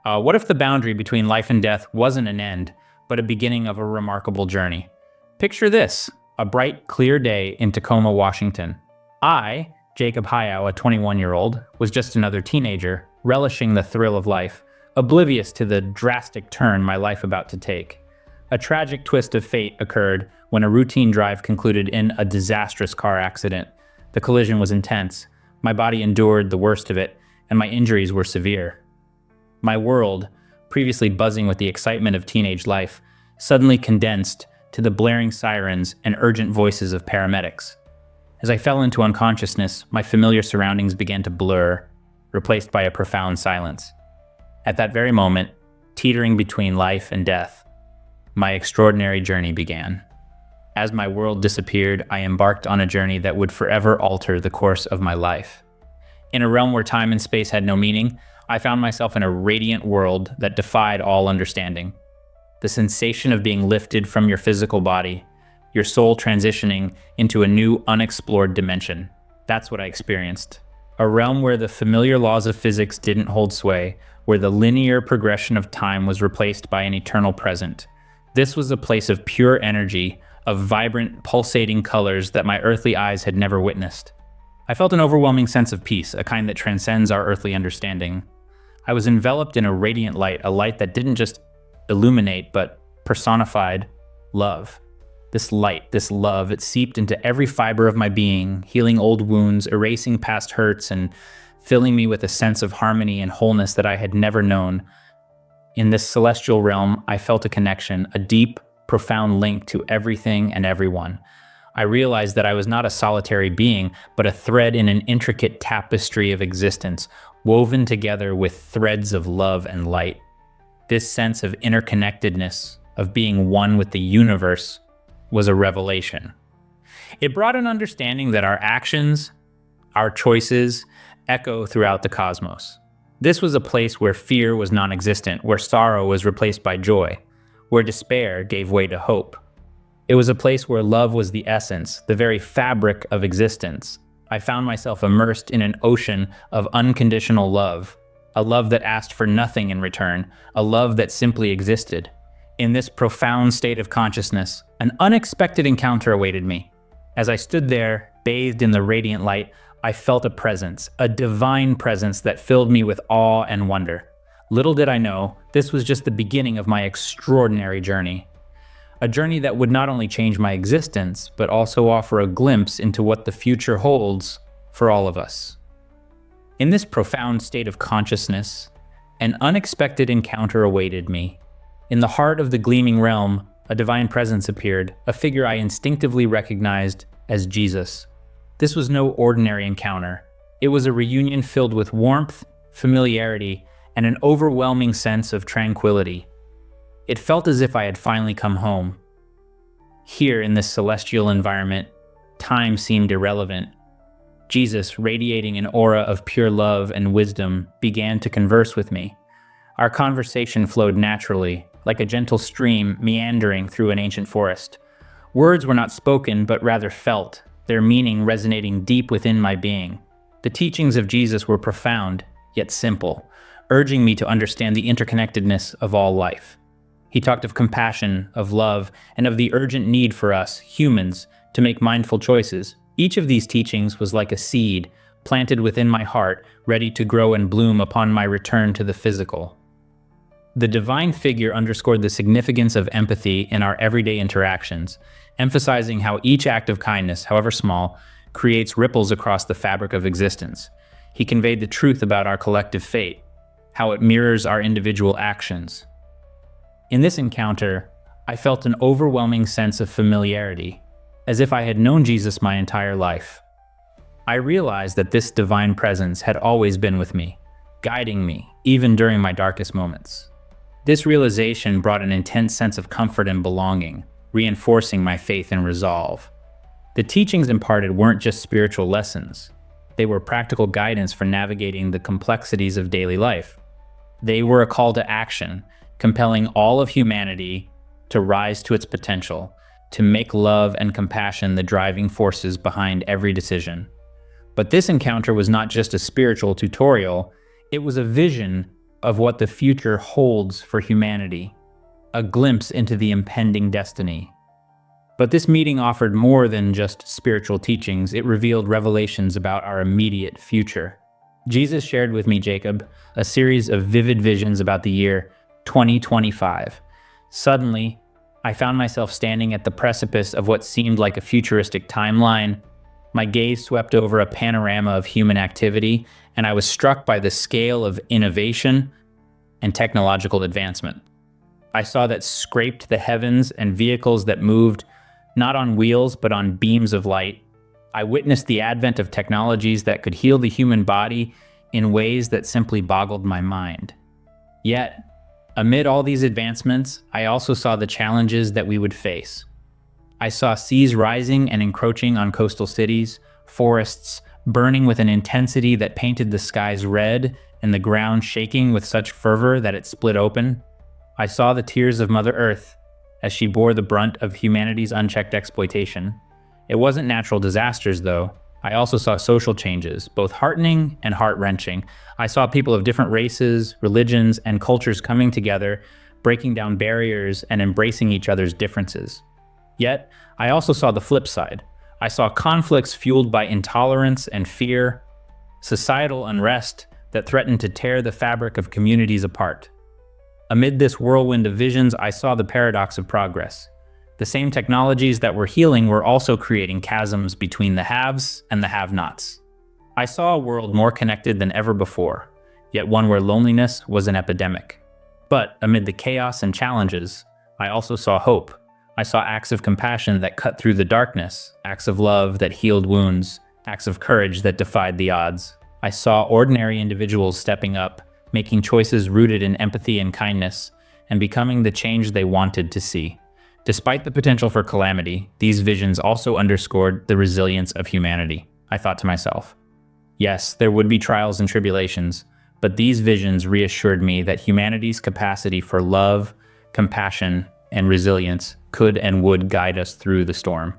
What if the boundary between life and death wasn't an end, but a beginning of a remarkable journey? Picture this, a bright, clear day in Tacoma, Washington. I, Jacob Hayao, a 21-year-old, was just another teenager, relishing the thrill of life, oblivious to the drastic turn my life about to take. A tragic twist of fate occurred when a routine drive concluded in a disastrous car accident. The collision was intense. My body endured the worst of it, and my injuries were severe. My world, previously buzzing with the excitement of teenage life, suddenly condensed to the blaring sirens and urgent voices of paramedics. As I fell into unconsciousness, my familiar surroundings began to blur, replaced by a profound silence. At that very moment, teetering between life and death, my extraordinary journey began. As my world disappeared, I embarked on a journey that would forever alter the course of my life. In a realm where time and space had no meaning, I found myself in a radiant world that defied all understanding. The sensation of being lifted from your physical body, your soul transitioning into a new, unexplored dimension. That's what I experienced. A realm where the familiar laws of physics didn't hold sway, where the linear progression of time was replaced by an eternal present. This was a place of pure energy, of vibrant, pulsating colors that my earthly eyes had never witnessed. I felt an overwhelming sense of peace, a kind that transcends our earthly understanding. I was enveloped in a radiant light, a light that didn't just illuminate, but personified love. This light, this love, it seeped into every fiber of my being, healing old wounds, erasing past hurts, and filling me with a sense of harmony and wholeness that I had never known. In this celestial realm, I felt a connection, a deep, profound link to everything and everyone. I realized that I was not a solitary being, but a thread in an intricate tapestry of existence, woven together with threads of love and light. This sense of interconnectedness, of being one with the universe, was a revelation. It brought an understanding that our actions, our choices, echo throughout the cosmos. This was a place where fear was non-existent, where sorrow was replaced by joy, where despair gave way to hope. It was a place where love was the essence, the very fabric of existence. I found myself immersed in an ocean of unconditional love, a love that asked for nothing in return, a love that simply existed. In this profound state of consciousness, an unexpected encounter awaited me. As I stood there, bathed in the radiant light, I felt a presence, a divine presence that filled me with awe and wonder. Little did I know, this was just the beginning of my extraordinary journey. A journey that would not only change my existence, but also offer a glimpse into what the future holds for all of us. In this profound state of consciousness, an unexpected encounter awaited me. In the heart of the gleaming realm, a divine presence appeared, a figure I instinctively recognized as Jesus. This was no ordinary encounter. It was a reunion filled with warmth, familiarity, and an overwhelming sense of tranquility. It felt as if I had finally come home. Here in this celestial environment, time seemed irrelevant. Jesus, radiating an aura of pure love and wisdom, began to converse with me. Our conversation flowed naturally, like a gentle stream meandering through an ancient forest. Words were not spoken, but rather felt, their meaning resonating deep within my being. The teachings of Jesus were profound, yet simple, urging me to understand the interconnectedness of all life. He talked of compassion, of love, and of the urgent need for us, humans, to make mindful choices. Each of these teachings was like a seed planted within my heart, ready to grow and bloom upon my return to the physical. The divine figure underscored the significance of empathy in our everyday interactions, emphasizing how each act of kindness, however small, creates ripples across the fabric of existence. He conveyed the truth about our collective fate, how it mirrors our individual actions. In this encounter, I felt an overwhelming sense of familiarity, as if I had known Jesus my entire life. I realized that this divine presence had always been with me, guiding me, even during my darkest moments. This realization brought an intense sense of comfort and belonging, reinforcing my faith and resolve. The teachings imparted weren't just spiritual lessons. They were practical guidance for navigating the complexities of daily life. They were a call to action, compelling all of humanity to rise to its potential, to make love and compassion the driving forces behind every decision. But this encounter was not just a spiritual tutorial, it was a vision of what the future holds for humanity, a glimpse into the impending destiny. But this meeting offered more than just spiritual teachings. It revealed revelations about our immediate future. Jesus shared with me, Jacob, a series of vivid visions about the year 2025. Suddenly, I found myself standing at the precipice of what seemed like a futuristic timeline. My gaze swept over a panorama of human activity, and I was struck by the scale of innovation and technological advancement. I saw that scraped the heavens and vehicles that moved not on wheels but on beams of light. I witnessed the advent of technologies that could heal the human body in ways that simply boggled my mind. Yet, amid all these advancements, I also saw the challenges that we would face. I saw seas rising and encroaching on coastal cities, forests burning with an intensity that painted the skies red and the ground shaking with such fervor that it split open. I saw the tears of Mother Earth as she bore the brunt of humanity's unchecked exploitation. It wasn't natural disasters, though. I also saw social changes, both heartening and heart-wrenching. I saw people of different races, religions, and cultures coming together, breaking down barriers and embracing each other's differences. Yet, I also saw the flip side. I saw conflicts fueled by intolerance and fear, societal unrest that threatened to tear the fabric of communities apart. Amid this whirlwind of visions, I saw the paradox of progress. The same technologies that were healing were also creating chasms between the haves and the have-nots. I saw a world more connected than ever before, yet one where loneliness was an epidemic. But amid the chaos and challenges, I also saw hope. I saw acts of compassion that cut through the darkness, acts of love that healed wounds, acts of courage that defied the odds. I saw ordinary individuals stepping up, making choices rooted in empathy and kindness, and becoming the change they wanted to see. Despite the potential for calamity, these visions also underscored the resilience of humanity. I thought to myself, yes, there would be trials and tribulations, but these visions reassured me that humanity's capacity for love, compassion, and resilience could and would guide us through the storm.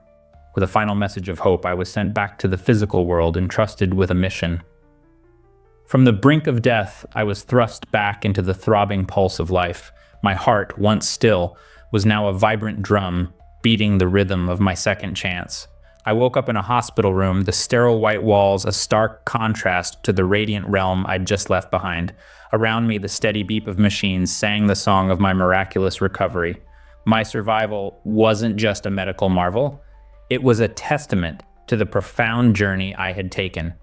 With a final message of hope, I was sent back to the physical world entrusted with a mission. From the brink of death, I was thrust back into the throbbing pulse of life. My heart, once still, was now a vibrant drum, beating the rhythm of my second chance. I woke up in a hospital room, the sterile white walls a stark contrast to the radiant realm I'd just left behind. Around me, the steady beep of machines sang the song of my miraculous recovery. My survival wasn't just a medical marvel, it was a testament to the profound journey I had taken.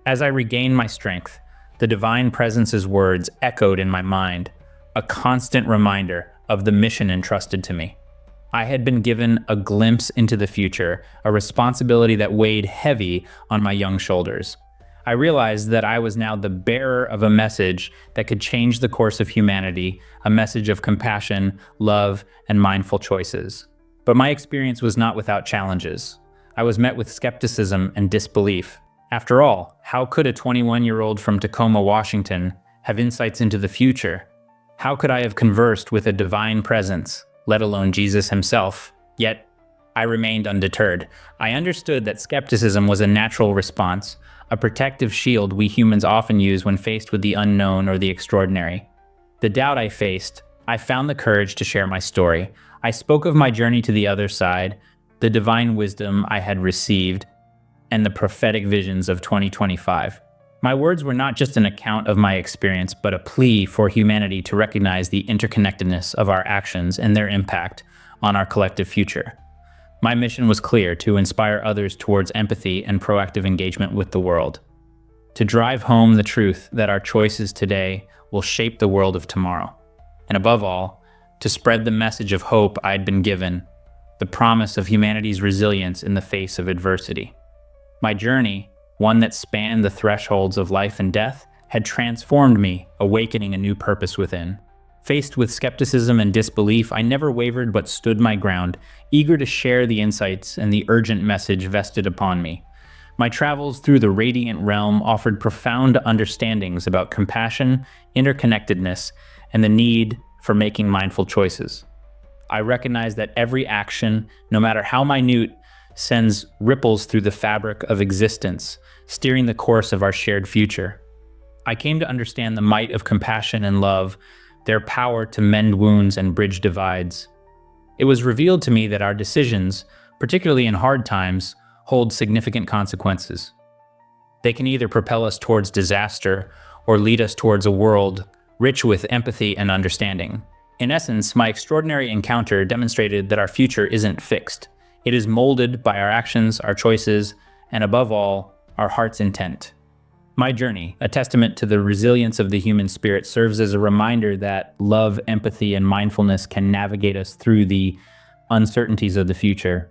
As I regained my strength, the divine presence's words echoed in my mind, a constant reminder of the mission entrusted to me. I had been given a glimpse into the future, a responsibility that weighed heavy on my young shoulders. I realized that I was now the bearer of a message that could change the course of humanity, a message of compassion, love, and mindful choices. But my experience was not without challenges. I was met with skepticism and disbelief. After all, how could a 21-year-old from Tacoma, Washington, have insights into the future? How could I have conversed with a divine presence, let alone Jesus himself? Yet, I remained undeterred. I understood that skepticism was a natural response, a protective shield we humans often use when faced with the unknown or the extraordinary. The doubt I faced, I found the courage to share my story. I spoke of my journey to the other side, the divine wisdom I had received, and the prophetic visions of 2025. My words were not just an account of my experience, but a plea for humanity to recognize the interconnectedness of our actions and their impact on our collective future. My mission was clear: to inspire others towards empathy and proactive engagement with the world. To drive home the truth that our choices today will shape the world of tomorrow. And above all, to spread the message of hope I'd been given, the promise of humanity's resilience in the face of adversity. My journey, one that spanned the thresholds of life and death, had transformed me, awakening a new purpose within. Faced with skepticism and disbelief, I never wavered but stood my ground, eager to share the insights and the urgent message vested upon me. My travels through the radiant realm offered profound understandings about compassion, interconnectedness, and the need for making mindful choices. I recognize that every action, no matter how minute, sends ripples through the fabric of existence, steering the course of our shared future. I came to understand the might of compassion and love, their power to mend wounds and bridge divides. It was revealed to me that our decisions, particularly in hard times, hold significant consequences. They can either propel us towards disaster or lead us towards a world rich with empathy and understanding. In essence, my extraordinary encounter demonstrated that our future isn't fixed. It is molded by our actions, our choices, and above all, our heart's intent. My journey, a testament to the resilience of the human spirit, serves as a reminder that love, empathy, and mindfulness can navigate us through the uncertainties of the future.